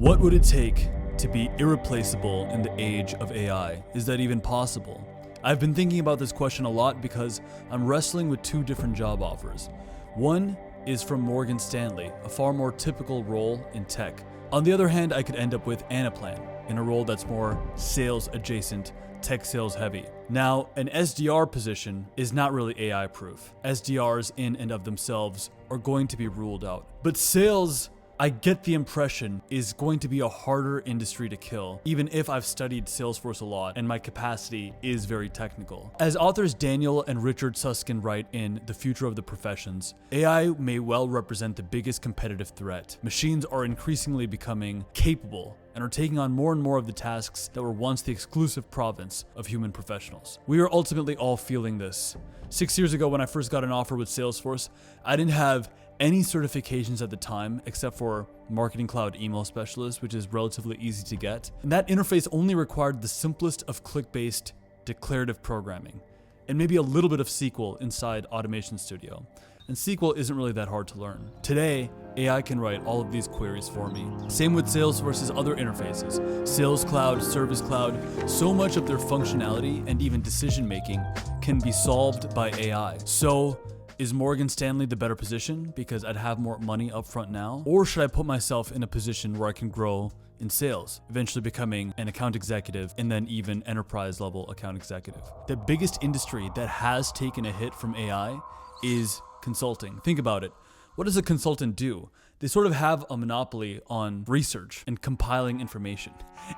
What would it take to be irreplaceable in the age of AI? Is that even possible? I've been thinking about this question a lot because I'm wrestling with two different job offers. One is from Morgan Stanley, a far more typical role in tech. On the other hand, I could end up with Anaplan, in a role that's more sales adjacent, tech sales heavy. Now, an SDR position is not really AI proof. SDRs in and of themselves are going to be ruled out. But sales, I get the impression, is going to be a harder industry to kill, even if I've studied Salesforce a lot and my capacity is very technical. As authors Daniel and Richard Susskind write in The Future of the Professions, AI may well represent the biggest competitive threat. Machines are increasingly becoming capable and are taking on more and more of the tasks that were once the exclusive province of human professionals. We are ultimately all feeling this. 6 years ago, when I first got an offer with Salesforce, I didn't have any certifications at the time except for Marketing Cloud Email Specialist, which is relatively easy to get. And that interface only required the simplest of click-based declarative programming and maybe a little bit of SQL inside Automation Studio. And SQL isn't really that hard to learn. Today, AI can write all of these queries for me. Same with Salesforce's other interfaces. Sales Cloud, Service Cloud, so much of their functionality and even decision making can be solved by AI. So, is Morgan Stanley the better position because I'd have more money up front now? Or should I put myself in a position where I can grow in sales, eventually becoming an account executive and then even enterprise level account executive? The biggest industry that has taken a hit from AI is consulting. Think about it. What does a consultant do? They sort of have a monopoly on research and compiling information.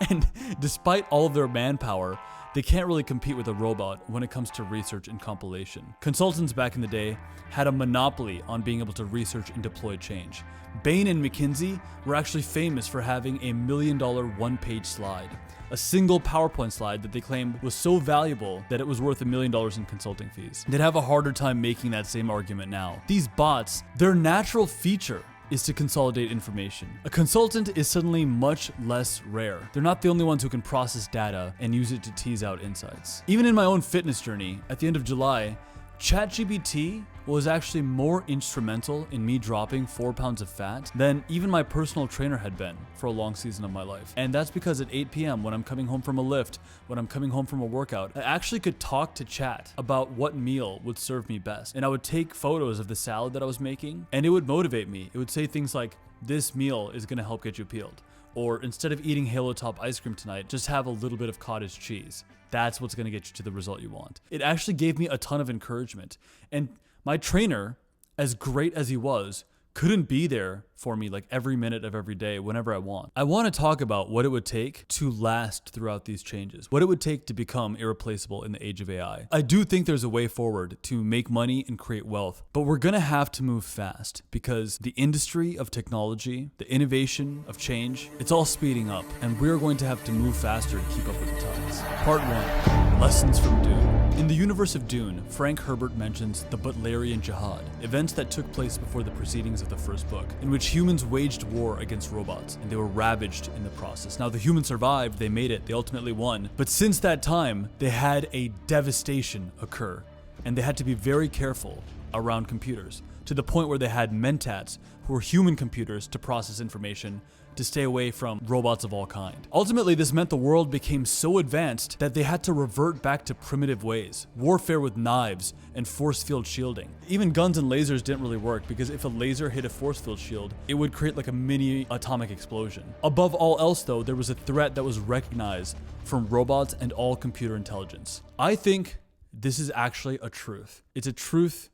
And despite all of their manpower, they can't really compete with a robot when it comes to research and compilation. Consultants back in the day had a monopoly on being able to research and deploy change. Bain and McKinsey were actually famous for having a $1 million one-page slide. A single PowerPoint slide that they claimed was so valuable that it was worth $1 million in consulting fees. They'd have a harder time making that same argument now. These bots, their natural feature is to consolidate information. A consultant is suddenly much less rare. They're not the only ones who can process data and use it to tease out insights. Even in my own fitness journey, at the end of July, ChatGPT was actually more instrumental in me dropping 4 pounds of fat than even my personal trainer had been for a long season of my life. And that's because at 8 p.m. when I'm coming home from a lift, when I'm coming home from a workout, I actually could talk to Chat about what meal would serve me best. And I would take photos of the salad that I was making and it would motivate me. It would say things like, this meal is gonna help get you peeled. Or instead of eating Halo Top ice cream tonight, just have a little bit of cottage cheese. That's what's gonna get you to the result you want. It actually gave me a ton of encouragement. And my trainer, as great as he was, couldn't be there for me like every minute of every day, whenever I want. I want to talk about what it would take to last throughout these changes, what it would take to become irreplaceable in the age of AI. I do think there's a way forward to make money and create wealth, but we're gonna have to move fast because the industry of technology, the innovation of change, it's all speeding up and we're going to have to move faster to keep up with the times. Part 1, Lessons from Dune. In the universe of Dune, Frank Herbert mentions the Butlerian Jihad, events that took place before the proceedings of the first book, in which humans waged war against robots, and they were ravaged in the process. Now, the humans survived, they made it, they ultimately won, but since that time, they had a devastation occur, and they had to be very careful around computers, to the point where they had mentats, who were human computers to process information, to stay away from robots of all kind. Ultimately, this meant the world became so advanced that they had to revert back to primitive ways, warfare with knives and force field shielding. Even guns and lasers didn't really work because if a laser hit a force field shield, it would create like a mini atomic explosion. Above all else though, there was a threat that was recognized from robots and all computer intelligence. I think this is actually a truth. It's a truth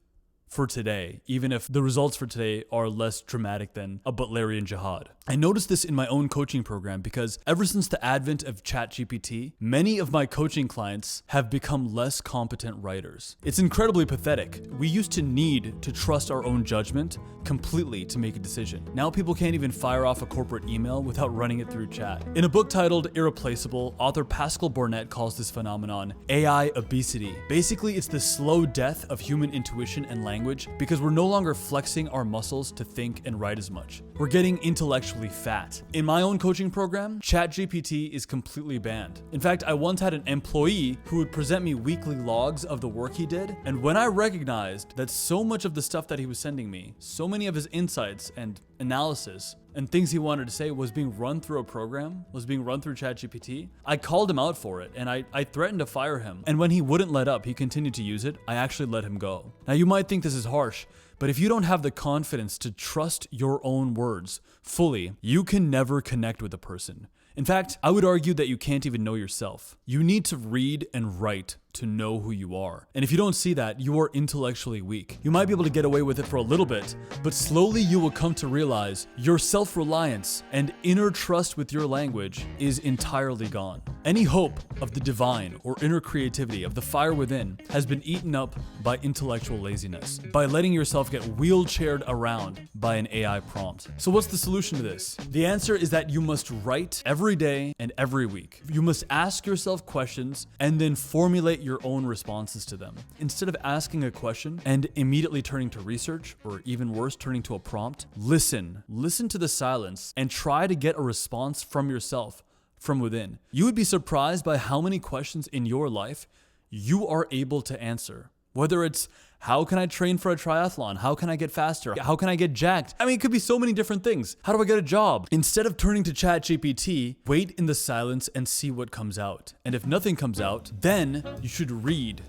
for today, even if the results for today are less dramatic than a Butlerian Jihad. I noticed this in my own coaching program because ever since the advent of ChatGPT, many of my coaching clients have become less competent writers. It's incredibly pathetic. We used to need to trust our own judgment completely to make a decision. Now people can't even fire off a corporate email without running it through chat. In a book titled Irreplaceable, author Pascal Bornet calls this phenomenon AI obesity. Basically, it's the slow death of human intuition and language because we're no longer flexing our muscles to think and write as much. We're getting intellectually fat. In my own coaching program, ChatGPT is completely banned. In fact, I once had an employee who would present me weekly logs of the work he did, and when I recognized that so much of the stuff that he was sending me, so many of his insights and analysis and things he wanted to say was being run through a program, was being run through ChatGPT, I called him out for it and I threatened to fire him. And when he wouldn't let up, he continued to use it, I actually let him go. Now you might think this is harsh, but if you don't have the confidence to trust your own words fully, you can never connect with a person. In fact, I would argue that you can't even know yourself. You need to read and write to know who you are. And if you don't see that, you are intellectually weak. You might be able to get away with it for a little bit, but slowly you will come to realize your self-reliance and inner trust with your language is entirely gone. Any hope of the divine or inner creativity of the fire within has been eaten up by intellectual laziness, by letting yourself get wheelchaired around by an AI prompt. So what's the solution to this? The answer is that you must write every day and every week. You must ask yourself questions and then formulate your own responses to them. Instead of asking a question and immediately turning to research, or even worse, turning to a prompt, listen to the silence and try to get a response from yourself, from within. You would be surprised by how many questions in your life you are able to answer. Whether it's, how can I train for a triathlon? How can I get faster? How can I get jacked? I mean, it could be so many different things. How do I get a job? Instead of turning to ChatGPT, wait in the silence and see what comes out. And if nothing comes out, then you should read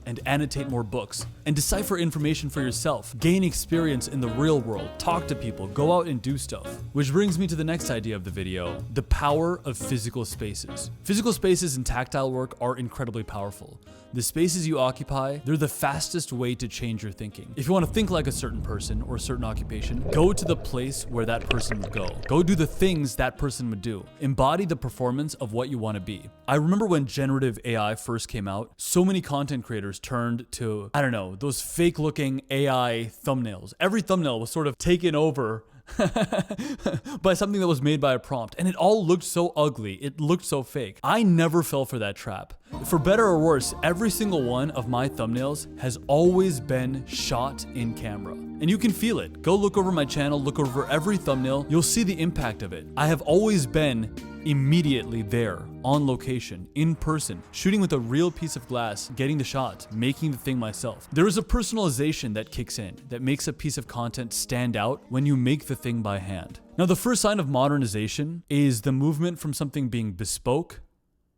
and annotate more books and decipher information for yourself. Gain experience in the real world. Talk to people. Go out and do stuff. Which brings me to the next idea of the video, the power of physical spaces. Physical spaces and tactile work are incredibly powerful. The spaces you occupy, they're the fastest way to change your thinking. If you want to think like a certain person or a certain occupation, go to the place where that person would go. Go do the things that person would do. Embody the performance of what you want to be. I remember when generative AI first came out, so many content creators turned to, I don't know, those fake looking AI thumbnails. Every thumbnail was sort of taken over by something that was made by a prompt, and it all looked so ugly. It looked so fake. I never fell for that trap. For better or worse, every single one of my thumbnails has always been shot in camera. And you can feel it. Go look over my channel, look over every thumbnail, you'll see the impact of it. I have always been immediately there, on location, in person, shooting with a real piece of glass, getting the shot, making the thing myself. There is a personalization that kicks in, that makes a piece of content stand out when you make the thing by hand. Now, the first sign of modernization is the movement from something being bespoke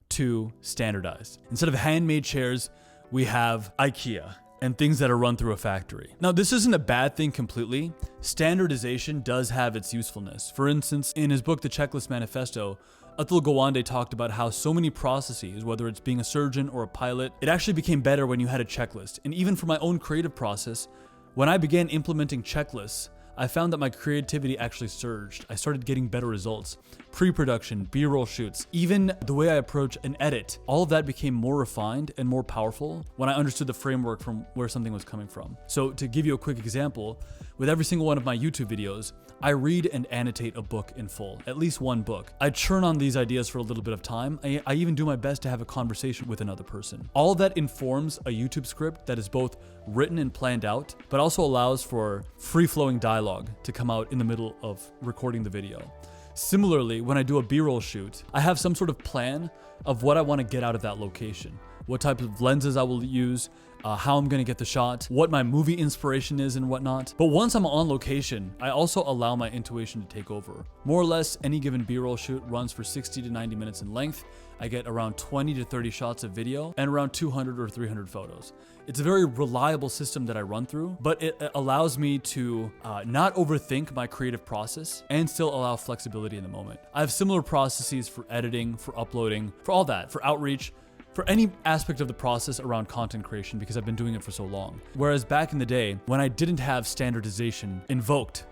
to standardized. Instead of handmade chairs, we have IKEA and things that are run through a factory. Now, this isn't a bad thing completely. Standardization does have its usefulness. For instance, in his book, The Checklist Manifesto, Atul Gawande talked about how so many processes, whether it's being a surgeon or a pilot, it actually became better when you had a checklist. And even for my own creative process, when I began implementing checklists, I found that my creativity actually surged. I started getting better results. Pre-production, B-roll shoots, even the way I approach an edit, all of that became more refined and more powerful when I understood the framework from where something was coming from. So to give you a quick example, with every single one of my YouTube videos, I read and annotate a book in full, at least one book. I churn on these ideas for a little bit of time. I even do my best to have a conversation with another person. All that informs a YouTube script that is both written and planned out, but also allows for free-flowing dialogue to come out in the middle of recording the video. Similarly, when I do a B-roll shoot, I have some sort of plan of what I want to get out of that location, what type of lenses I will use, how I'm gonna get the shot, what my movie inspiration is and whatnot. But once I'm on location, I also allow my intuition to take over. More or less, any given B-roll shoot runs for 60 to 90 minutes in length. I get around 20 to 30 shots of video and around 200 or 300 photos. It's a very reliable system that I run through, but it allows me to not overthink my creative process and still allow flexibility in the moment. I have similar processes for editing, for uploading, for all that, for outreach, for any aspect of the process around content creation because I've been doing it for so long. Whereas back in the day, when I didn't have standardization invoked,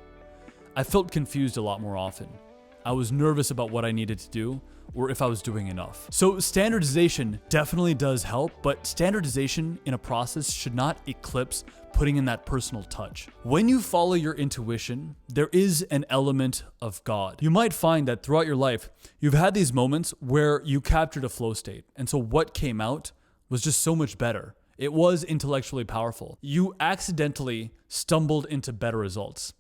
I felt confused a lot more often. I was nervous about what I needed to do or if I was doing enough. So standardization definitely does help, but standardization in a process should not eclipse putting in that personal touch. When you follow your intuition, there is an element of God. You might find that throughout your life, you've had these moments where you captured a flow state. And so what came out was just so much better. It was intellectually powerful. You accidentally stumbled into better results.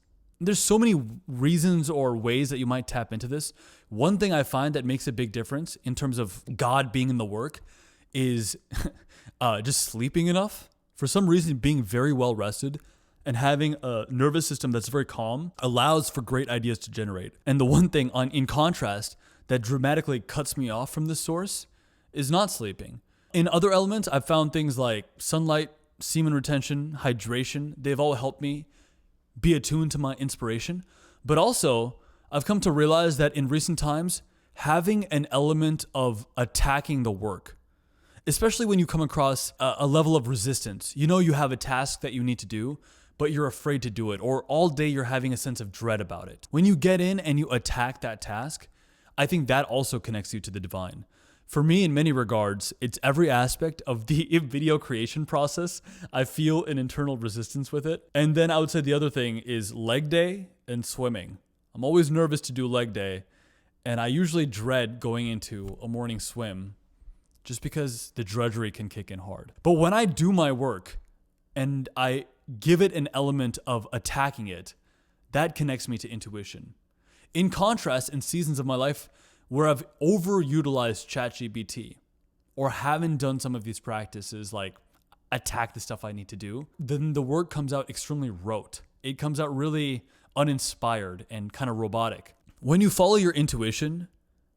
There's so many reasons or ways that you might tap into this. One thing I find that makes a big difference in terms of God being in the work is just sleeping enough. For some reason, being very well rested and having a nervous system that's very calm allows for great ideas to generate. And the one thing in contrast that dramatically cuts me off from this source is not sleeping. In other elements, I've found things like sunlight, semen retention, hydration. They've all helped me be attuned to my inspiration. But also, I've come to realize that in recent times, having an element of attacking the work, especially when you come across a level of resistance, you know you have a task that you need to do, but you're afraid to do it, or all day you're having a sense of dread about it. When you get in and you attack that task, I think that also connects you to the divine. For me, in many regards, it's every aspect of the video creation process. I feel an internal resistance with it. And then I would say the other thing is leg day and swimming. I'm always nervous to do leg day, and I usually dread going into a morning swim just because the drudgery can kick in hard. But when I do my work and I give it an element of attacking it, that connects me to intuition. In contrast, in seasons of my life where I've overutilized ChatGPT or haven't done some of these practices like attack the stuff I need to do, then the work comes out extremely rote. It comes out really uninspired and kind of robotic. When you follow your intuition,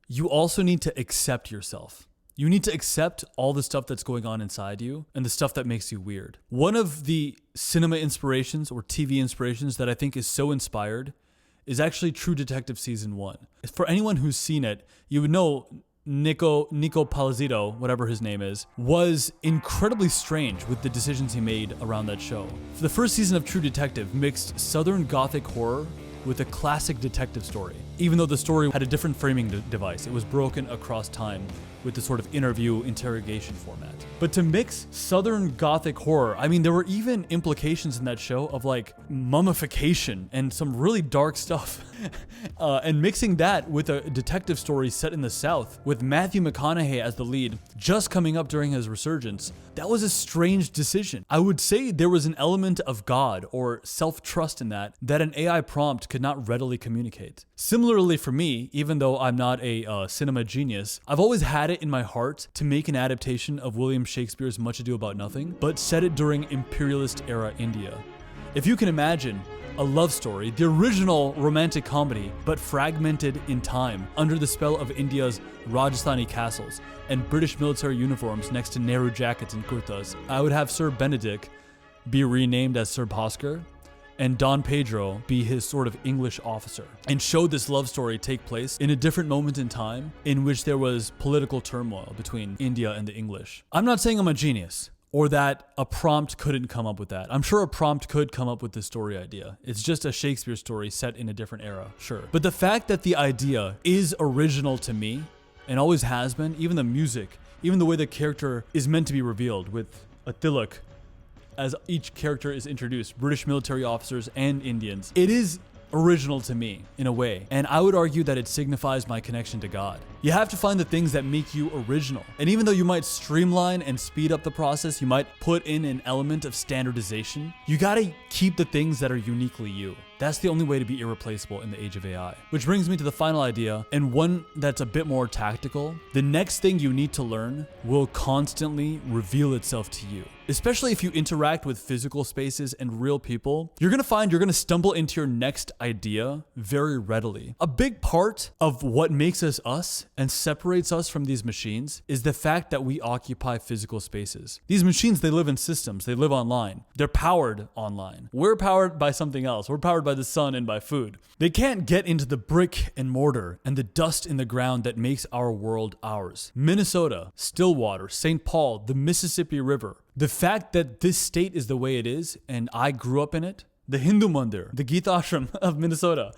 you also need to accept yourself. You need to accept all the stuff that's going on inside you and the stuff that makes you weird. One of the cinema inspirations or TV inspirations that I think is so inspired is actually True Detective Season 1. For anyone who's seen it, you would know Nico Palazzito, whatever his name is, was incredibly strange with the decisions he made around that show. For the first season of True Detective mixed Southern Gothic horror with a classic detective story. Even though the story had a different framing device, it was broken across time with the sort of interview interrogation format. But to mix Southern Gothic horror, I mean, there were even implications in that show of like mummification and some really dark stuff. And mixing that with a detective story set in the South with Matthew McConaughey as the lead, just coming up during his resurgence, that was a strange decision. I would say there was an element of God or self-trust in that an AI prompt could not readily communicate. Similarly for me, even though I'm not a cinema genius, I've always had it in my heart to make an adaptation of William Shakespeare's Much Ado About Nothing, but set it during imperialist era India. If you can imagine a love story, the original romantic comedy, but fragmented in time under the spell of India's Rajasthani castles and British military uniforms next to Nehru jackets and kurtas, I would have Sir Benedict be renamed as Sir Bhaskar and Don Pedro be his sort of English officer, and show this love story take place in a different moment in time in which there was political turmoil between India and the English. I'm not saying I'm a genius or that a prompt couldn't come up with that. I'm sure a prompt could come up with this story idea. It's just a Shakespeare story set in a different era, sure. But the fact that the idea is original to me and always has been, even the music, even the way the character is meant to be revealed with a tilak as each character is introduced, British military officers and Indians. It is original to me in a way, and I would argue that it signifies my connection to God. You have to find the things that make you original. And even though you might streamline and speed up the process, you might put in an element of standardization, you gotta keep the things that are uniquely you. That's the only way to be irreplaceable in the age of AI. Which brings me to the final idea, and one that's a bit more tactical. The next thing you need to learn will constantly reveal itself to you. Especially if you interact with physical spaces and real people, you're gonna find you're gonna stumble into your next idea very readily. A big part of what makes us us and separates us from these machines is the fact that we occupy physical spaces. These machines, they live in systems, they live online. They're powered online. We're powered by something else. We're powered by the sun and by food. They can't get into the brick and mortar and the dust in the ground that makes our world ours. Minnesota, Stillwater, St. Paul, the Mississippi River. The fact that this state is the way it is and I grew up in it, the Hindu Mandir, the Gita Ashram of Minnesota.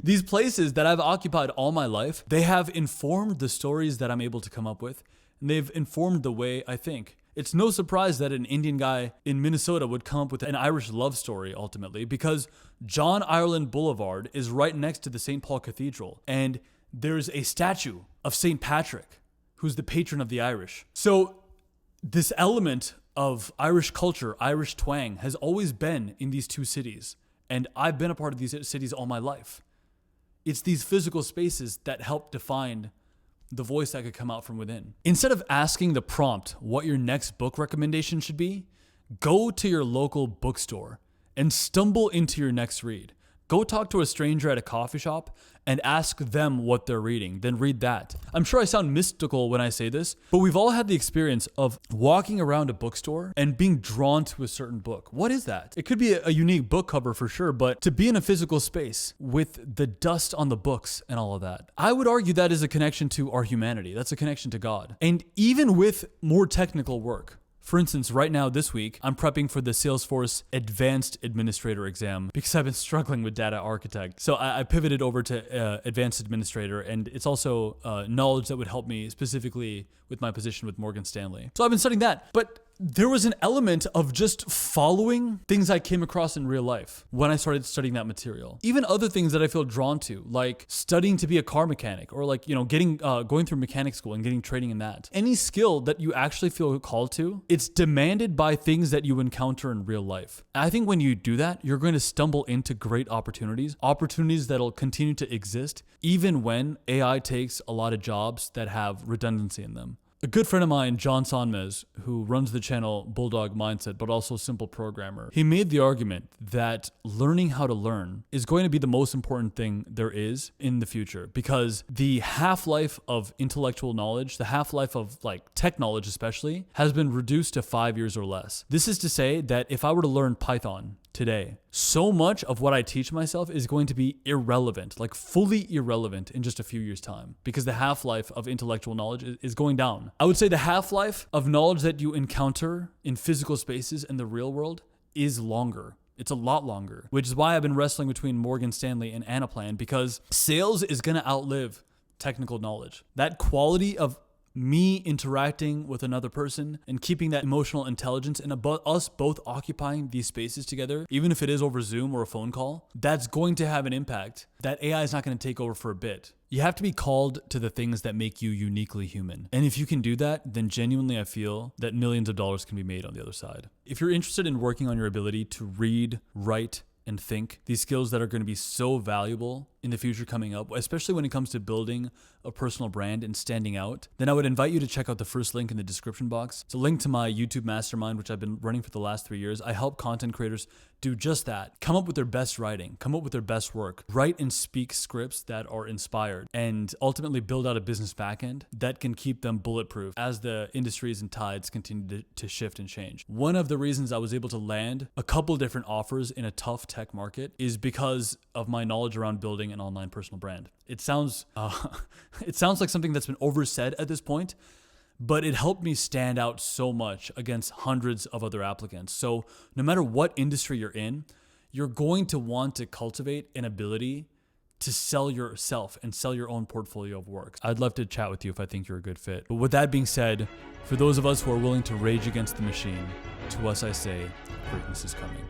These places that I've occupied all my life, they have informed the stories that I'm able to come up with, and they've informed the way I think. It's no surprise that an Indian guy in Minnesota would come up with an Irish love story ultimately, because John Ireland Boulevard is right next to the St. Paul Cathedral, and there's a statue of St. Patrick, who's the patron of the Irish. So this element of Irish culture, Irish twang, has always been in these two cities. And I've been a part of these cities all my life. It's these physical spaces that help define the voice that could come out from within. Instead of asking the prompt what your next book recommendation should be, Go to your local bookstore and stumble into your next read. Go talk to a stranger at a coffee shop and ask them what they're reading, then read that. I'm sure I sound mystical when I say this, but we've all had the experience of walking around a bookstore and being drawn to a certain book. What is that? It could be a unique book cover for sure, but to be in a physical space with the dust on the books and all of that, I would argue that is a connection to our humanity. That's a connection to God. And even with more technical work, for instance, right now this week, I'm prepping for the Salesforce Advanced Administrator exam because I've been struggling with Data Architect. So I pivoted over to Advanced Administrator, and it's also knowledge that would help me specifically with my position with Morgan Stanley. So I've been studying that, but there was an element of just following things I came across in real life when I started studying that material. Even other things that I feel drawn to, like studying to be a car mechanic, or like, going through mechanic school and getting training in that. Any skill that you actually feel called to, it's demanded by things that you encounter in real life. And I think when you do that, you're going to stumble into great opportunities that'll continue to exist, even when AI takes a lot of jobs that have redundancy in them. A good friend of mine, John Sonmez, who runs the channel Bulldog Mindset, but also Simple Programmer, he made the argument that learning how to learn is going to be the most important thing there is in the future, because the half-life of intellectual knowledge, the half-life of tech knowledge especially, has been reduced to 5 years or less. This is to say that if I were to learn Python today, so much of what I teach myself is going to be irrelevant, fully irrelevant in just a few years' time, because the half-life of intellectual knowledge is going down. I would say the half-life of knowledge that you encounter in physical spaces in the real world is longer. It's a lot longer, which is why I've been wrestling between Morgan Stanley and Anaplan, because sales is going to outlive technical knowledge. That quality of me interacting with another person and keeping that emotional intelligence and about us both occupying these spaces together, even if it is over Zoom or a phone call, that's going to have an impact that AI is not going to take over for a bit. You have to be called to the things that make you uniquely human. And if you can do that, then genuinely I feel that millions of dollars can be made on the other side. If you're interested in working on your ability to read, write, and think, these skills that are going to be so valuable in the future coming up, especially when it comes to building a personal brand and standing out, then I would invite you to check out the first link in the description box. It's a link to my YouTube mastermind, which I've been running for the last 3 years. I help content creators do just that. Come up with their best writing, come up with their best work, write and speak scripts that are inspired, and ultimately build out a business backend that can keep them bulletproof as the industries and tides continue to shift and change. One of the reasons I was able to land a couple different offers in a tough tech market is because of my knowledge around building an online personal brand. It sounds like something that's been oversaid at this point, but it helped me stand out so much against hundreds of other applicants. So no matter what industry you're in, you're going to want to cultivate an ability to sell yourself and sell your own portfolio of work. I'd love to chat with you if I think you're a good fit. But with that being said, for those of us who are willing to rage against the machine, to us I say, greatness is coming.